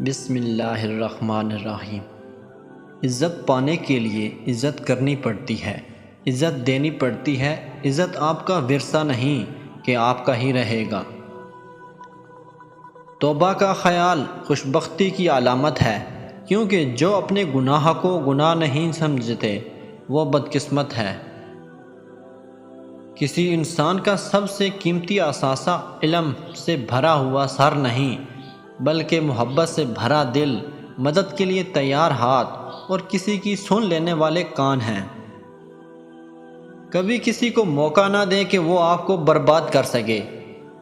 بسم اللہ الرحمن الرحیم۔ عزت پانے کے لیے عزت کرنی پڑتی ہے، عزت دینی پڑتی ہے۔ عزت آپ کا ورثہ نہیں کہ آپ کا ہی رہے گا۔ توبہ کا خیال خوش بختی کی علامت ہے، کیونکہ جو اپنے گناہ کو گناہ نہیں سمجھتے وہ بدقسمت ہے۔ کسی انسان کا سب سے قیمتی اثاثہ علم سے بھرا ہوا سر نہیں، بلکہ محبت سے بھرا دل، مدد کے لیے تیار ہاتھ اور کسی کی سن لینے والے کان ہیں۔ کبھی کسی کو موقع نہ دیں کہ وہ آپ کو برباد کر سکے۔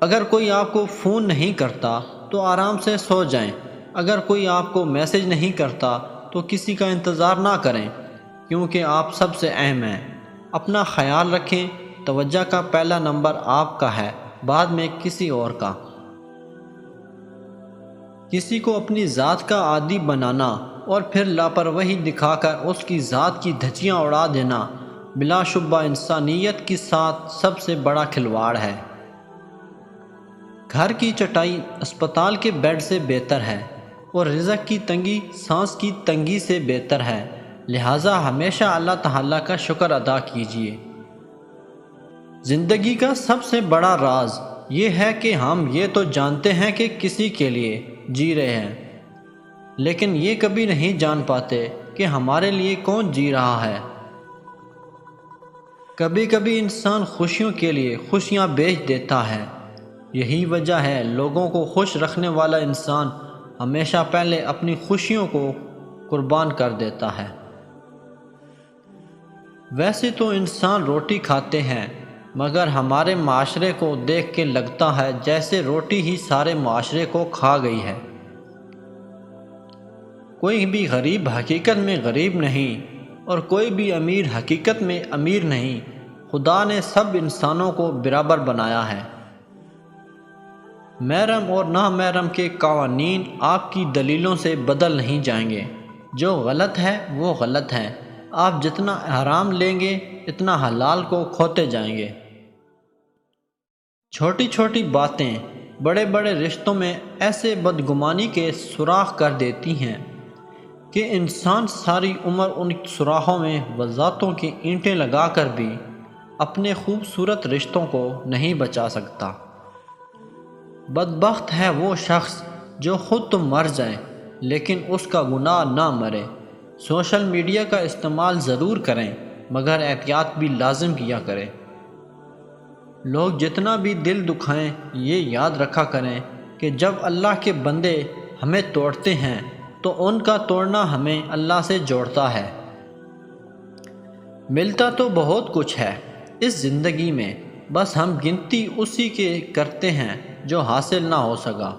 اگر کوئی آپ کو فون نہیں کرتا تو آرام سے سو جائیں۔ اگر کوئی آپ کو میسج نہیں کرتا تو کسی کا انتظار نہ کریں، کیونکہ آپ سب سے اہم ہیں۔ اپنا خیال رکھیں، توجہ کا پہلا نمبر آپ کا ہے، بعد میں کسی اور کا۔ کسی کو اپنی ذات کا عادی بنانا اور پھر لاپرواہی دکھا کر اس کی ذات کی دھجیاں اڑا دینا بلا شبہ انسانیت کے ساتھ سب سے بڑا کھلواڑ ہے۔ گھر کی چٹائی اسپتال کے بیڈ سے بہتر ہے، اور رزق کی تنگی سانس کی تنگی سے بہتر ہے۔ لہٰذا ہمیشہ اللہ تعالیٰ کا شکر ادا کیجیے۔ زندگی کا سب سے بڑا راز یہ ہے کہ ہم یہ تو جانتے ہیں کہ کسی کے لیے جی رہے ہیں، لیکن یہ کبھی نہیں جان پاتے کہ ہمارے لیے کون جی رہا ہے۔ کبھی کبھی انسان خوشیوں کے لیے خوشیاں بیچ دیتا ہے۔ یہی وجہ ہے لوگوں کو خوش رکھنے والا انسان ہمیشہ پہلے اپنی خوشیوں کو قربان کر دیتا ہے۔ ویسے تو انسان روٹی کھاتے ہیں، مگر ہمارے معاشرے کو دیکھ کے لگتا ہے جیسے روٹی ہی سارے معاشرے کو کھا گئی ہے۔ کوئی بھی غریب حقیقت میں غریب نہیں، اور کوئی بھی امیر حقیقت میں امیر نہیں۔ خدا نے سب انسانوں کو برابر بنایا ہے۔ محرم اور نامحرم کے قوانین آپ کی دلیلوں سے بدل نہیں جائیں گے۔ جو غلط ہے وہ غلط ہے۔ آپ جتنا حرام لیں گے اتنا حلال کو کھوتے جائیں گے۔ چھوٹی چھوٹی باتیں بڑے بڑے رشتوں میں ایسے بدگمانی کے سوراخ کر دیتی ہیں کہ انسان ساری عمر ان سوراخوں میں وضاحتوں کی اینٹیں لگا کر بھی اپنے خوبصورت رشتوں کو نہیں بچا سکتا۔ بدبخت ہے وہ شخص جو خود تو مر جائے لیکن اس کا گناہ نہ مرے۔ سوشل میڈیا کا استعمال ضرور کریں، مگر احتیاط بھی لازم کیا کریں۔ لوگ جتنا بھی دل دکھائیں، یہ یاد رکھا کریں کہ جب اللہ کے بندے ہمیں توڑتے ہیں تو ان کا توڑنا ہمیں اللہ سے جوڑتا ہے۔ ملتا تو بہت کچھ ہے اس زندگی میں، بس ہم گنتی اسی کے کرتے ہیں جو حاصل نہ ہو سکا۔